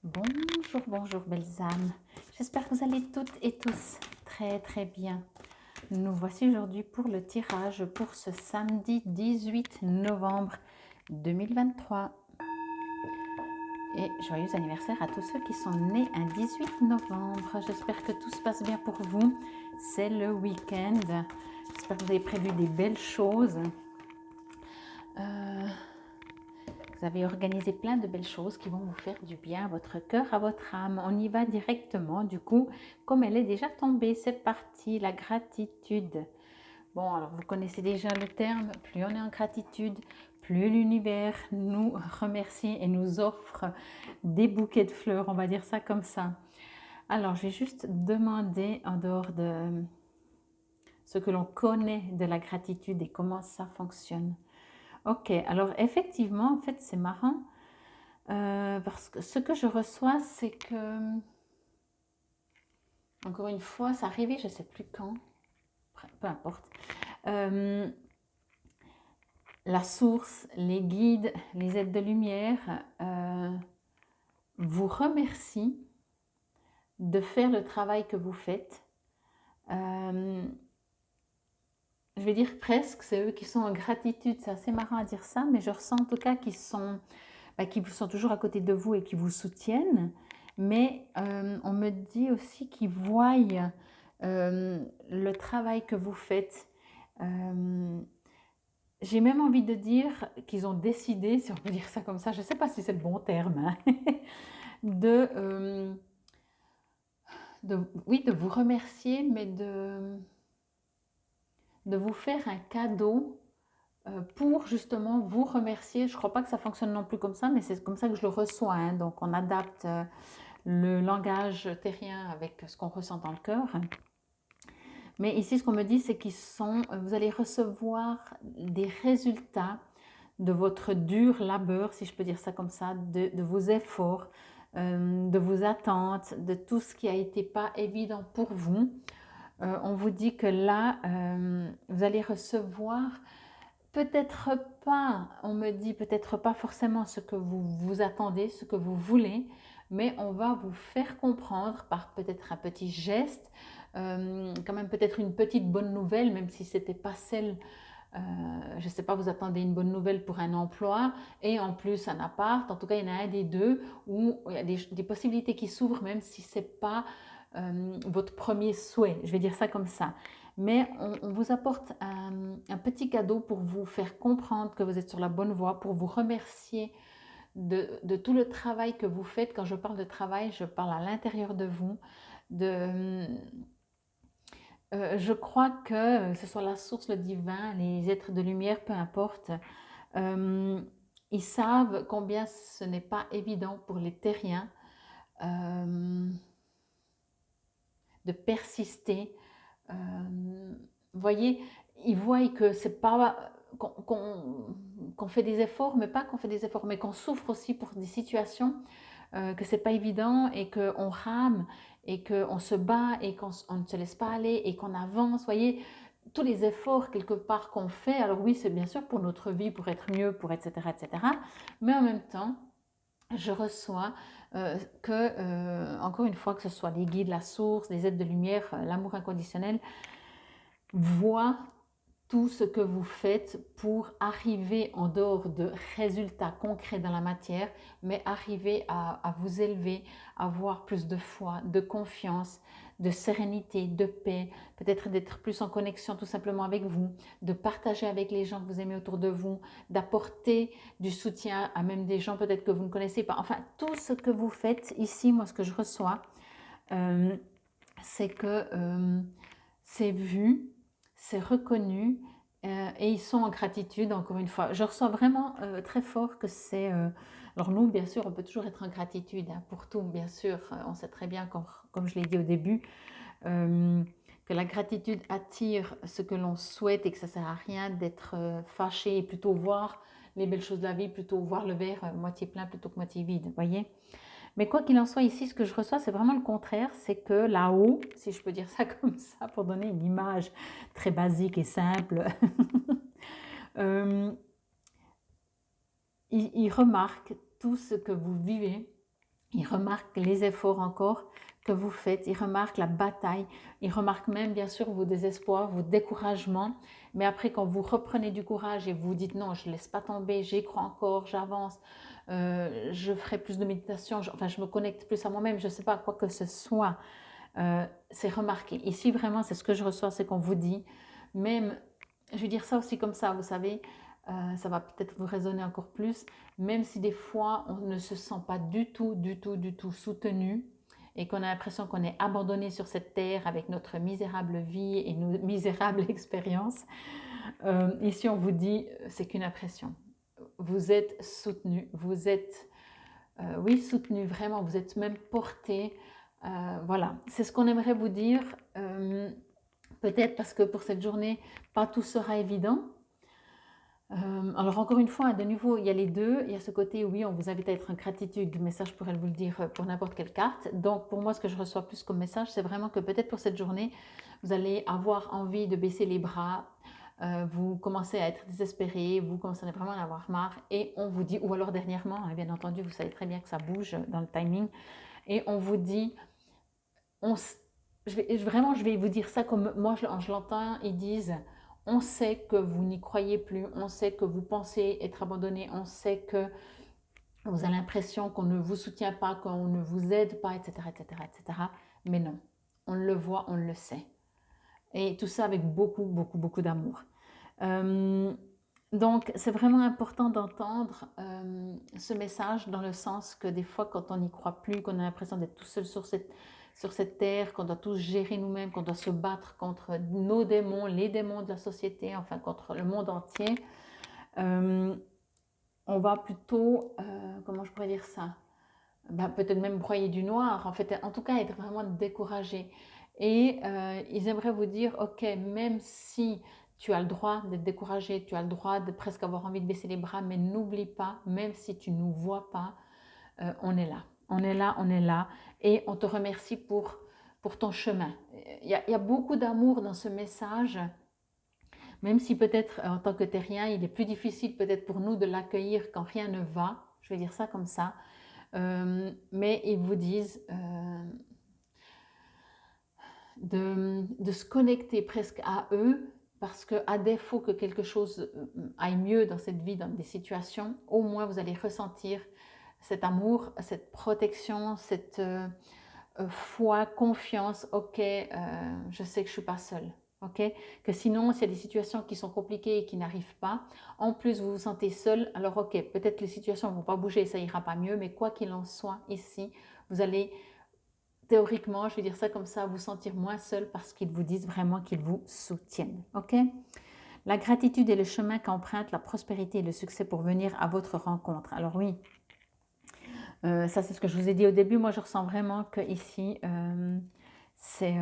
Bonjour, bonjour belles âmes. J'espère que vous allez toutes et tous très très bien. Nous voici aujourd'hui pour le tirage pour ce samedi 18 novembre 2023. Et joyeux anniversaire à tous ceux qui sont nés un 18 novembre. J'espère que tout se passe bien pour vous. C'est le week-end. J'espère que vous avez prévu des belles choses. Vous avez organisé plein de belles choses qui vont vous faire du bien à votre cœur, à votre âme. On y va directement, du coup, comme elle est déjà tombée. C'est parti, la gratitude. Bon, alors vous connaissez déjà le terme, plus on est en gratitude, plus l'univers nous remercie et nous offre des bouquets de fleurs, on va dire ça comme ça. Alors, je vais juste demander en dehors de ce que l'on connaît de la gratitude et comment ça fonctionne. Ok, alors effectivement, en fait, c'est marrant. Parce que ce que je reçois, c'est que, encore une fois, ça arrivait, je ne sais plus quand, peu importe. Euh, la source, les guides, les aides de lumière vous remercient de faire le travail que vous faites. Je vais dire presque, c'est eux qui sont en gratitude. C'est assez marrant à dire ça, mais je ressens en tout cas qu'ils sont toujours à côté de vous et qui vous soutiennent. Mais on me dit aussi qu'ils voient le travail que vous faites. J'ai même envie de dire qu'ils ont décidé, si on peut dire ça comme ça, je ne sais pas si c'est le bon terme, hein, de, oui, de vous remercier, mais de vous faire un cadeau pour justement vous remercier. Je ne crois pas que ça fonctionne non plus comme ça, mais c'est comme ça que je le reçois. Hein. Donc on adapte le langage terrien avec ce qu'on ressent dans le cœur. Mais ici, ce qu'on me dit, c'est vous allez recevoir des résultats de votre dur labeur, si je peux dire ça comme ça, de vos efforts, de vos attentes, de tout ce qui a été pas évident pour vous. On vous dit que là, vous allez recevoir peut-être pas, on me dit peut-être pas forcément ce que vous vous attendez, ce que vous voulez, mais on va vous faire comprendre par peut-être un petit geste, quand même peut-être une petite bonne nouvelle, même si c'était pas celle, je ne sais pas, vous attendez une bonne nouvelle pour un emploi et en plus un appart, en tout cas il y en a un des deux où il y a des possibilités qui s'ouvrent, même si c'est pas votre premier souhait, je vais dire ça comme ça. Mais on vous apporte un petit cadeau pour vous faire comprendre que vous êtes sur la bonne voie, pour vous remercier de tout le travail que vous faites. Quand je parle de travail, je parle à l'intérieur de vous. Je crois que ce soit la source, le divin, les êtres de lumière, peu importe, euh, ils savent combien ce n'est pas évident pour les terriens de persister. Vous voyez, ils voient que c'est pas qu'on fait des efforts, mais pas qu'on fait des efforts, mais qu'on souffre aussi pour des situations, que c'est pas évident et qu'on rame et qu'on se bat et qu'on ne se laisse pas aller et qu'on avance. Vous voyez, tous les efforts quelque part qu'on fait, alors oui, c'est bien sûr pour notre vie, pour être mieux, pour etc., etc., mais en même temps, je reçois que, encore une fois, que ce soit les guides, la source, les aides de lumière, l'amour inconditionnel, voient tout ce que vous faites pour arriver en dehors de résultats concrets dans la matière, mais arriver à vous élever, à avoir plus de foi, de confiance, de sérénité, de paix, peut-être d'être plus en connexion tout simplement avec vous, de partager avec les gens que vous aimez autour de vous, d'apporter du soutien à même des gens peut-être que vous ne connaissez pas. Enfin, tout ce que vous faites ici, moi ce que je reçois, euh, c'est que c'est vu, c'est reconnu et ils sont en gratitude, encore une fois. Je ressens vraiment très fort que c'est... alors nous, bien sûr, on peut toujours être en gratitude hein, pour tout, bien sûr. On sait très bien, comme je l'ai dit au début, euh, que la gratitude attire ce que l'on souhaite et que ça ne sert à rien d'être fâché et plutôt voir les belles choses de la vie, plutôt voir le verre moitié plein plutôt que moitié vide, vous voyez. Mais quoi qu'il en soit, ici, ce que je reçois, c'est vraiment le contraire. C'est que là-haut, si je peux dire ça comme ça, pour donner une image très basique et simple, euh, il remarque tout ce que vous vivez Ils remarquent les efforts encore que vous faites, ils remarquent la bataille, ils remarquent même bien sûr vos désespoirs, vos découragements. Mais après, quand vous reprenez du courage et vous dites non, je ne laisse pas tomber, j'y crois encore, j'avance, je ferai plus de méditation, enfin je me connecte plus à moi-même, je ne sais pas, quoi que ce soit, c'est remarqué. Ici vraiment, c'est ce que je reçois, c'est qu'on vous dit, même, je vais dire ça aussi comme ça, vous savez, ça va peut-être vous résonner encore plus, même si des fois on ne se sent pas du tout soutenu et qu'on a l'impression qu'on est abandonné sur cette terre avec notre misérable vie et nos misérables expériences. Ici on vous dit, c'est qu'une impression. Vous êtes soutenu, vous êtes, oui, soutenu, vraiment, vous êtes même porté. Voilà, c'est ce qu'on aimerait vous dire. Peut-être parce que pour cette journée, pas tout sera évident. Alors encore une fois, de nouveau, il y a les deux. Il y a ce côté, oui, on vous invite à être en gratitude, mais ça, je pourrais vous le dire pour n'importe quelle carte. Donc pour moi, ce que je reçois plus comme message, c'est vraiment que peut-être pour cette journée, vous allez avoir envie de baisser les bras, vous commencez à être désespéré, vous commencez vraiment à en avoir marre, et on vous dit, ou alors dernièrement, hein, bien entendu, vous savez très bien que ça bouge dans le timing, et on vous dit, on, vraiment, je vais vous dire ça comme moi je l'entends, ils disent, on sait que vous n'y croyez plus, on sait que vous pensez être abandonné, on sait que vous avez l'impression qu'on ne vous soutient pas, qu'on ne vous aide pas, etc., etc., etc. Mais non, on le voit, on le sait. Et tout ça avec beaucoup d'amour. Euh, donc, c'est vraiment important d'entendre ce message dans le sens que des fois, quand on n'y croit plus, qu'on a l'impression d'être tout seul sur cette terre, qu'on doit tout gérer nous-mêmes, qu'on doit se battre contre nos démons, les démons de la société, enfin contre le monde entier, on va plutôt, comment je pourrais dire ça, peut-être même broyer du noir, en fait, en tout cas être vraiment découragé. Et ils aimeraient vous dire, ok, même si tu as le droit d'être découragé, tu as le droit de presque avoir envie de baisser les bras, mais n'oublie pas, même si tu ne nous vois pas, on est là. On est là, on est là. Et on te remercie pour ton chemin. Il y a beaucoup d'amour dans ce message, même si peut-être en tant que terrien, il est plus difficile peut-être pour nous de l'accueillir quand rien ne va. Je vais dire ça comme ça. Mais ils vous disent de se connecter presque à eux, parce qu'à défaut que quelque chose aille mieux dans cette vie, dans des situations, au moins vous allez ressentir cet amour, cette protection, cette foi, confiance. Ok, je sais que je ne suis pas seule. Ok, que sinon, s'il y a des situations qui sont compliquées et qui n'arrivent pas, en plus vous vous sentez seul, alors ok, peut-être que les situations ne vont pas bouger et ça ira pas mieux, mais quoi qu'il en soit, ici, vous allez théoriquement, je vais dire ça comme ça, vous sentir moins seul parce qu'ils vous disent vraiment qu'ils vous soutiennent. Ok? La gratitude est le chemin qu'emprunte la prospérité et le succès pour venir à votre rencontre. Alors oui, ça c'est ce que je vous ai dit au début. Moi, je ressens vraiment que ici, c'est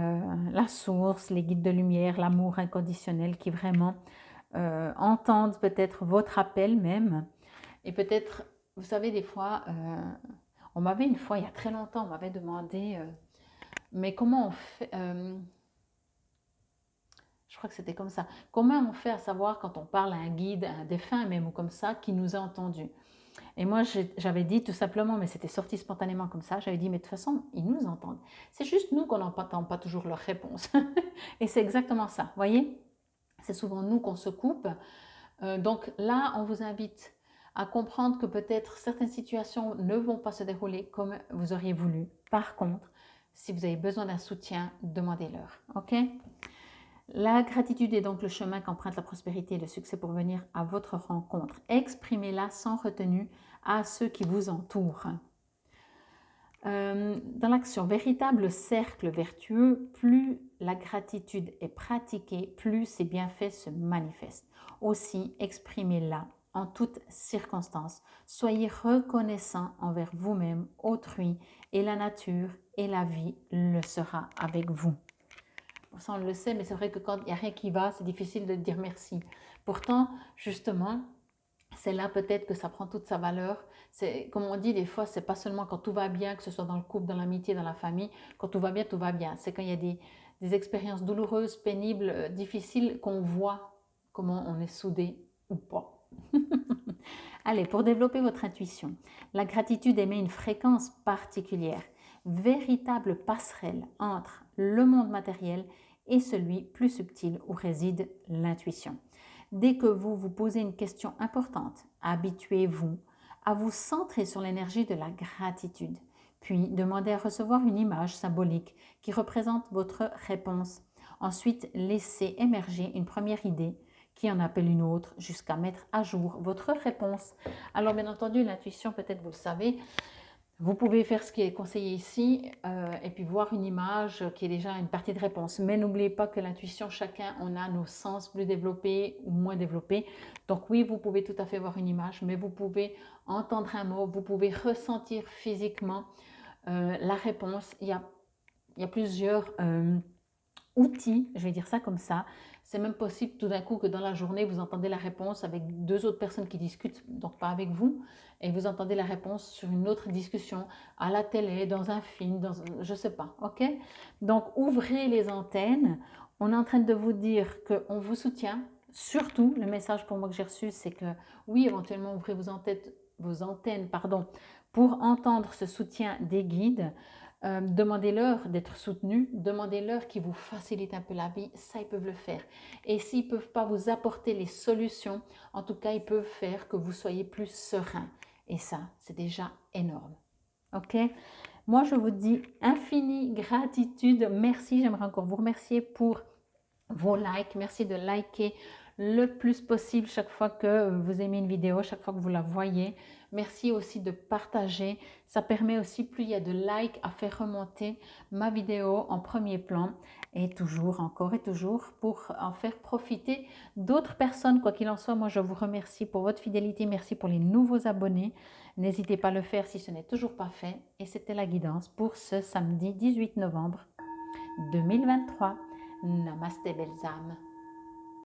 la source, les guides de lumière, l'amour inconditionnel qui vraiment entendent peut-être votre appel même. Et peut-être, vous savez, des fois, on m'avait une fois, il y a très longtemps, on m'avait demandé, mais comment on fait, je crois que c'était comme ça, comment on fait à savoir quand on parle à un guide, à un défunt même ou comme ça, qui nous a entendus? Et moi, j'avais dit tout simplement, mais c'était sorti spontanément comme ça, j'avais dit, mais de toute façon, ils nous entendent. C'est juste nous qu'on n'entend pas toujours leur réponse. Et c'est exactement ça, voyez? C'est souvent nous qu'on se coupe. Donc là, on vous invite à comprendre que peut-être certaines situations ne vont pas se dérouler comme vous auriez voulu. Par contre, si vous avez besoin d'un soutien, demandez-leur. Ok? La gratitude est donc le chemin qu'emprunte la prospérité et le succès pour venir à votre rencontre. Exprimez-la sans retenue à ceux qui vous entourent. Dans l'action, véritable cercle vertueux, plus la gratitude est pratiquée, plus ses bienfaits se manifestent. Aussi, exprimez-la en toutes circonstances. Soyez reconnaissant envers vous-même, autrui, et la nature et la vie le sera avec vous. Ça, on le sait, mais c'est vrai que quand il n'y a rien qui va, c'est difficile de dire merci. Pourtant, justement, c'est là peut-être que ça prend toute sa valeur. C'est, comme on dit, des fois, c'est pas seulement quand tout va bien, que ce soit dans le couple, dans l'amitié, dans la famille. Quand tout va bien, tout va bien. C'est quand il y a des expériences douloureuses, pénibles, difficiles, qu'on voit comment on est soudé ou pas. Allez, pour développer votre intuition, la gratitude émet une fréquence particulière, véritable passerelle entre le monde matériel et celui plus subtil où réside l'intuition. Dès que vous vous posez une question importante, habituez-vous à vous centrer sur l'énergie de la gratitude, puis demandez à recevoir une image symbolique qui représente votre réponse. Ensuite, laissez émerger une première idée qui en appelle une autre jusqu'à mettre à jour votre réponse. Alors bien entendu, l'intuition, peut-être vous le savez, vous pouvez faire ce qui est conseillé ici et puis voir une image qui est déjà une partie de réponse. Mais n'oubliez pas que l'intuition, chacun, on a nos sens plus développés ou moins développés. Donc oui, vous pouvez tout à fait voir une image, mais vous pouvez entendre un mot, vous pouvez ressentir physiquement la réponse. Il y a plusieurs outils, je vais dire ça comme ça. C'est même possible tout d'un coup que dans la journée, vous entendez la réponse avec deux autres personnes qui discutent, donc pas avec vous, et vous entendez la réponse sur une autre discussion, à la télé, dans un film, je ne sais pas, ok? Donc ouvrez les antennes. On est en train de vous dire qu'on vous soutient. Surtout, le message pour moi que j'ai reçu, c'est que oui, éventuellement, ouvrez vos antennes pour entendre ce soutien des guides. Demandez-leur d'être soutenus, demandez-leur qu'ils vous facilitent un peu la vie, ça ils peuvent le faire. Et s'ils ne peuvent pas vous apporter les solutions, en tout cas ils peuvent faire que vous soyez plus serein. Et ça, c'est déjà énorme. Ok? Moi, je vous dis infinie gratitude. Merci, j'aimerais encore vous remercier pour vos likes. Merci de liker le plus possible chaque fois que vous aimez une vidéo, chaque fois que vous la voyez. Merci aussi de partager. Ça permet aussi, plus il y a de likes, à faire remonter ma vidéo en premier plan. Et toujours, encore et toujours, pour en faire profiter d'autres personnes. Quoi qu'il en soit, moi je vous remercie pour votre fidélité. Merci pour les nouveaux abonnés. N'hésitez pas à le faire si ce n'est toujours pas fait. Et c'était la guidance pour ce samedi 18 novembre 2023. Namaste belles âmes.